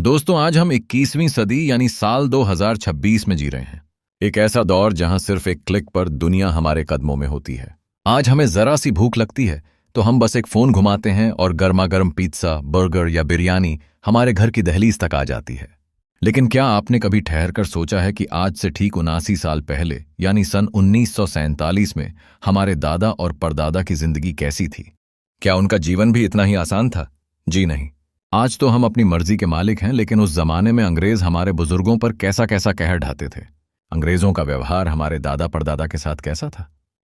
दोस्तों, आज हम 21वीं सदी यानी साल 2026 में जी रहे हैं। एक ऐसा दौर जहां सिर्फ एक क्लिक पर दुनिया हमारे कदमों में होती है। आज हमें जरा सी भूख लगती है तो हम बस एक फोन घुमाते हैं और गर्मा गर्म पिज्जा, बर्गर या बिरयानी हमारे घर की दहलीज तक आ जाती है। लेकिन क्या आपने कभी ठहर कर सोचा है कि आज से ठीक 79 साल पहले यानी सन 1947 में हमारे दादा और परदादा की जिंदगी कैसी थी? क्या उनका जीवन भी इतना ही आसान था? जी नहीं। आज तो हम अपनी मर्जी के मालिक हैं, लेकिन उस जमाने में अंग्रेज हमारे बुजुर्गों पर कैसा कैसा कहर ढाते थे। अंग्रेजों का व्यवहार हमारे दादा परदादा के साथ कैसा था?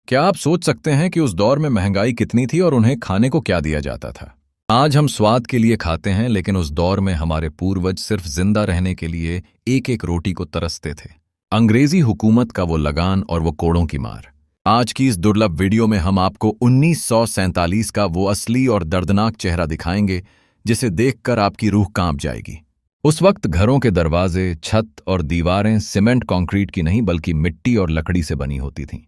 क्या आप सोच सकते हैं कि उस दौर में महंगाई कितनी थी और उन्हें खाने को क्या दिया जाता था? आज हम स्वाद के लिए खाते हैं, लेकिन उस दौर में हमारे पूर्वज सिर्फ जिंदा रहने के लिए एक एक रोटी को तरसते थे। अंग्रेजी हुकूमत का वो लगान और वो कोड़ों की मार। आज की इस दुर्लभ वीडियो में हम आपको 1947 का वो असली और दर्दनाक चेहरा दिखाएंगे जिसे देखकर आपकी रूह कांप जाएगी। उस वक्त घरों के दरवाजे, छत और दीवारें सीमेंट कंक्रीट की नहीं बल्कि मिट्टी और लकड़ी से बनी होती थीं,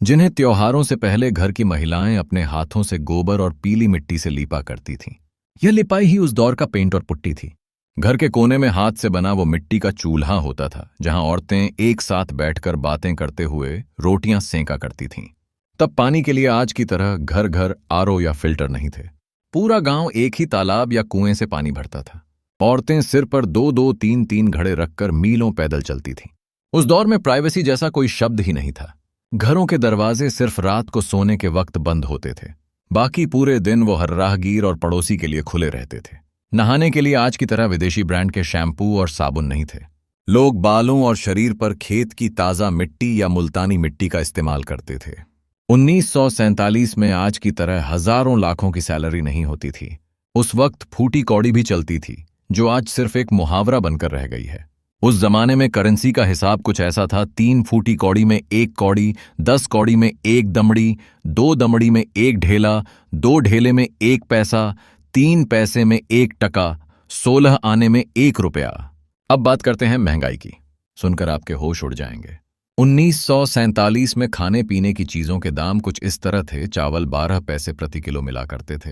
जिन्हें त्योहारों से पहले घर की महिलाएं अपने हाथों से गोबर और पीली मिट्टी से लीपा करती थीं। यह लिपाई ही उस दौर का पेंट और पुट्टी थी। घर के कोने में हाथ से बना वो मिट्टी का चूल्हा होता था, जहां औरतें एक साथ बैठकर बातें करते हुए रोटियां सेंका करती थीं। तब पानी के लिए आज की तरह घर घर आरओ या फिल्टर नहीं थे। पूरा गांव एक ही तालाब या कुएं से पानी भरता था। औरतें सिर पर दो दो तीन तीन घड़े रखकर मीलों पैदल चलती थीं। उस दौर में प्राइवेसी जैसा कोई शब्द ही नहीं था। घरों के दरवाजे सिर्फ रात को सोने के वक्त बंद होते थे, बाकी पूरे दिन वो हर राहगीर और पड़ोसी के लिए खुले रहते थे। नहाने के लिए आज की तरह विदेशी ब्रांड के शैम्पू और साबुन नहीं थे। लोग बालों और शरीर पर खेत की ताज़ा मिट्टी या मुल्तानी मिट्टी का इस्तेमाल करते थे। 1947 में आज की तरह हजारों लाखों की सैलरी नहीं होती थी। उस वक्त फूटी कौड़ी भी चलती थी, जो आज सिर्फ एक मुहावरा बनकर रह गई है। उस जमाने में करेंसी का हिसाब कुछ ऐसा था: 3 फूटी कौड़ी में 1 कौड़ी, 10 कौड़ी में 1 दमड़ी, 2 दमड़ी में 1 ढेला, 2 ढेले में 1 पैसा, 3 पैसे में 1 टका, 16 आने में 1 रुपया। अब बात करते हैं महंगाई की। सुनकर आपके होश उड़ जाएंगे। 1947 में खाने पीने की चीजों के दाम कुछ इस तरह थे: चावल 12 पैसे प्रति किलो मिला करते थे,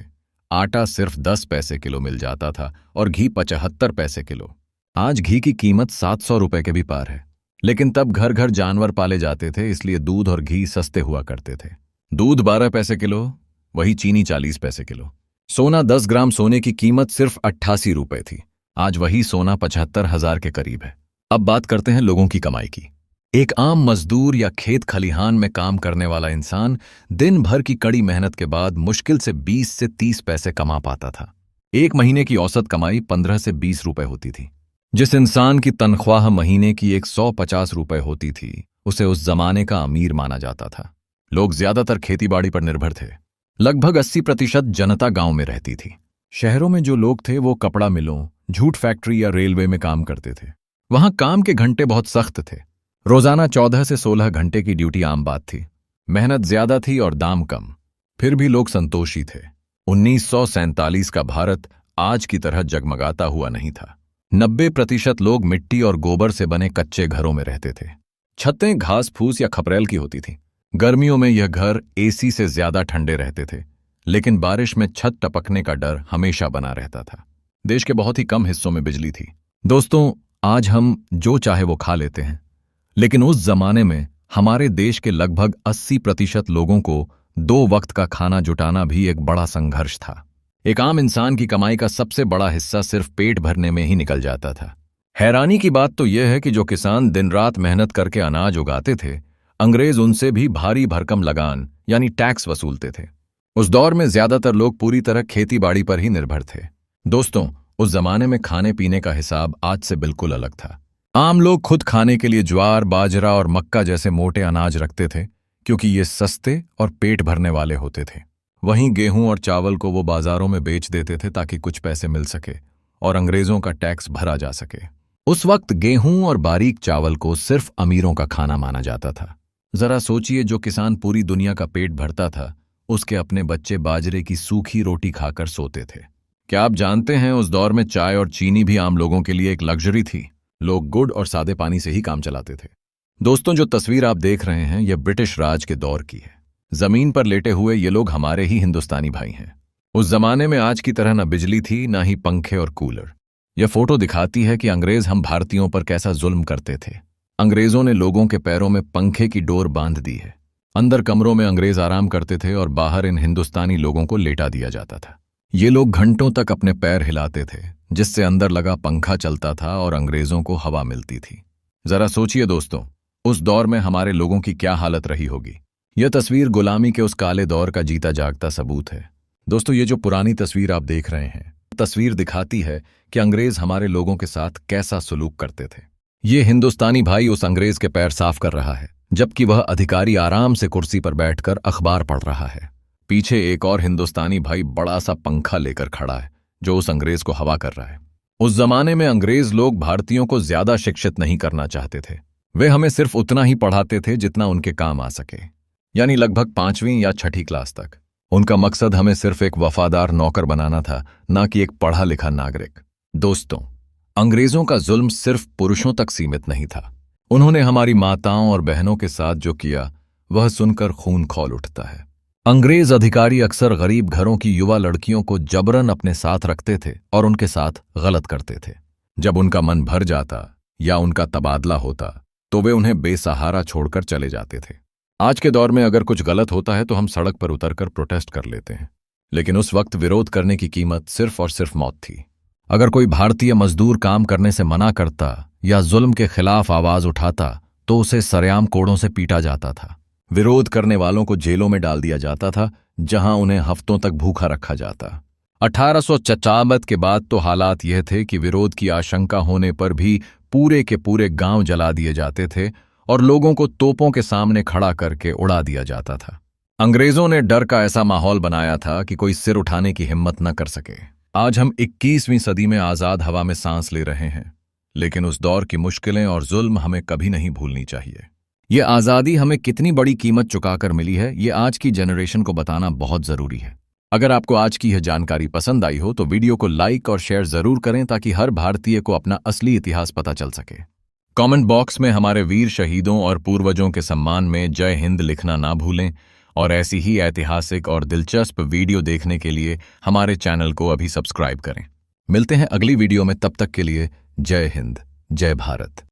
आटा सिर्फ 10 पैसे किलो मिल जाता था और घी 75 पैसे किलो। आज घी की कीमत 700 रुपए के भी पार है। लेकिन तब घर घर जानवर पाले जाते थे, इसलिए दूध और घी सस्ते हुआ करते थे। दूध 12 पैसे किलो, वही चीनी 40 पैसे किलो। सोना 10 ग्राम सोने की कीमत सिर्फ 88 रुपए थी। आज वही सोना 75,000 के करीब है। अब बात करते हैं लोगों की कमाई की। एक आम मजदूर या खेत खलिहान में काम करने वाला इंसान दिन भर की कड़ी मेहनत के बाद मुश्किल से 20 से 30 पैसे कमा पाता था। एक महीने की औसत कमाई 15 से 20 रुपए होती थी। जिस इंसान की तनख्वाह महीने की 150 रुपए होती थी, उसे उस जमाने का अमीर माना जाता था। लोग ज्यादातर खेतीबाड़ी पर निर्भर थे। लगभग 80% जनता गांव में रहती थी। शहरों में जो लोग थे वो कपड़ा मिलों, जूट फैक्ट्री या रेलवे में काम करते थे। वहां काम के घंटे बहुत सख्त थे। रोजाना 14 से 16 घंटे की ड्यूटी आम बात थी। मेहनत ज्यादा थी और दाम कम, फिर भी लोग संतोषी थे। 1947 का भारत आज की तरह जगमगाता हुआ नहीं था। 90% लोग मिट्टी और गोबर से बने कच्चे घरों में रहते थे। छतें घास फूस या खपरेल की होती थीं। गर्मियों में यह घर एसी से ज्यादा ठंडे रहते थे, लेकिन बारिश में छत टपकने का डर हमेशा बना रहता था। देश के बहुत ही कम हिस्सों में बिजली थी। दोस्तों, आज हम जो चाहे वो खा लेते हैं, लेकिन उस जमाने में हमारे देश के लगभग 80% लोगों को 2 वक्त का खाना जुटाना भी एक बड़ा संघर्ष था। एक आम इंसान की कमाई का सबसे बड़ा हिस्सा सिर्फ पेट भरने में ही निकल जाता था। हैरानी की बात तो यह है कि जो किसान दिन रात मेहनत करके अनाज उगाते थे, अंग्रेज उनसे भी भारी भरकम लगान यानी टैक्स वसूलते थे। उस दौर में ज्यादातर लोग पूरी तरह खेतीबाड़ी पर ही निर्भर थे। दोस्तों, उस जमाने में खाने पीने का हिसाब आज से बिल्कुल अलग था। आम लोग खुद खाने के लिए ज्वार, बाजरा और मक्का जैसे मोटे अनाज रखते थे, क्योंकि ये सस्ते और पेट भरने वाले होते थे। वहीं गेहूं और चावल को वो बाजारों में बेच देते थे ताकि कुछ पैसे मिल सके और अंग्रेजों का टैक्स भरा जा सके। उस वक्त गेहूं और बारीक चावल को सिर्फ अमीरों का खाना माना जाता था। जरा सोचिए, जो किसान पूरी दुनिया का पेट भरता था, उसके अपने बच्चे बाजरे की सूखी रोटी खाकर सोते थे। क्या आप जानते हैं, उस दौर में चाय और चीनी भी आम लोगों के लिए एक लग्जरी थी। लोग गुड़ और सादे पानी से ही काम चलाते थे। दोस्तों, जो तस्वीर आप देख रहे हैं, यह ब्रिटिश राज के दौर की है। जमीन पर लेटे हुए ये लोग हमारे ही हिंदुस्तानी भाई हैं। उस जमाने में आज की तरह न बिजली थी, ना ही पंखे और कूलर। यह फोटो दिखाती है कि अंग्रेज हम भारतीयों पर कैसा जुल्म करते थे। अंग्रेजों ने लोगों के पैरों में पंखे की डोर बांध दी है। अंदर कमरों में अंग्रेज आराम करते थे और बाहर इन हिंदुस्तानी लोगों को लेटा दिया जाता था। ये लोग घंटों तक अपने पैर हिलाते थे, जिससे अंदर लगा पंखा चलता था और अंग्रेजों को हवा मिलती थी। जरा सोचिए दोस्तों, उस दौर में हमारे लोगों की क्या हालत रही होगी। यह तस्वीर गुलामी के उस काले दौर का जीता जागता सबूत है। दोस्तों, ये जो पुरानी तस्वीर आप देख रहे हैं, तस्वीर दिखाती है कि अंग्रेज हमारे लोगों के साथ कैसा सलूक करते थे। ये हिंदुस्तानी भाई उस अंग्रेज के पैर साफ कर रहा है, जबकि वह अधिकारी आराम से कुर्सी पर बैठकर अखबार पढ़ रहा है। पीछे एक और हिंदुस्तानी भाई बड़ा सा पंखा लेकर खड़ा है, जो उस अंग्रेज को हवा कर रहा है। उस जमाने में अंग्रेज लोग भारतीयों को ज्यादा शिक्षित नहीं करना चाहते थे। वे हमें सिर्फ उतना ही पढ़ाते थे जितना उनके काम आ सके, यानी लगभग 5वीं या 6ठी क्लास तक। उनका मकसद हमें सिर्फ एक वफादार नौकर बनाना था, ना कि एक पढ़ा लिखा नागरिक। दोस्तों, अंग्रेजों का जुल्म सिर्फ पुरुषों तक सीमित नहीं था। उन्होंने हमारी माताओं और बहनों के साथ जो किया, वह सुनकर खून खौल उठता है। अंग्रेज अधिकारी अक्सर गरीब घरों की युवा लड़कियों को जबरन अपने साथ रखते थे और उनके साथ गलत करते थे। जब उनका मन भर जाता या उनका तबादला होता, तो वे उन्हें बेसहारा छोड़कर चले जाते थे। आज के दौर में अगर कुछ गलत होता है तो हम सड़क पर उतरकर प्रोटेस्ट कर लेते हैं, लेकिन उस वक्त विरोध करने की कीमत सिर्फ और सिर्फ मौत थी। अगर कोई भारतीय मजदूर काम करने से मना करता या जुल्म के खिलाफ आवाज उठाता, तो उसे सरेआम कोड़ों से पीटा जाता था। विरोध करने वालों को जेलों में डाल दिया जाता था, जहां उन्हें हफ्तों तक भूखा रखा जाता। 1855 के बाद तो हालात यह थे कि विरोध की आशंका होने पर भी पूरे के पूरे गांव जला दिए जाते थे और लोगों को तोपों के सामने खड़ा करके उड़ा दिया जाता था। अंग्रेजों ने डर का ऐसा माहौल बनाया था कि कोई सिर उठाने की हिम्मत न कर सके। आज हम 21वीं सदी में आजाद हवा में सांस ले रहे हैं, लेकिन उस दौर की मुश्किलें और जुल्म हमें कभी नहीं भूलनी चाहिए। ये आज़ादी हमें कितनी बड़ी कीमत चुकाकर मिली है, ये आज की जनरेशन को बताना बहुत ज़रूरी है। अगर आपको आज की यह जानकारी पसंद आई हो तो वीडियो को लाइक और शेयर ज़रूर करें, ताकि हर भारतीय को अपना असली इतिहास पता चल सके। कमेंट बॉक्स में हमारे वीर शहीदों और पूर्वजों के सम्मान में जय हिंद लिखना ना भूलें, और ऐसी ही ऐतिहासिक और दिलचस्प वीडियो देखने के लिए हमारे चैनल को अभी सब्सक्राइब करें। मिलते हैं अगली वीडियो में, तब तक के लिए जय हिंद, जय भारत।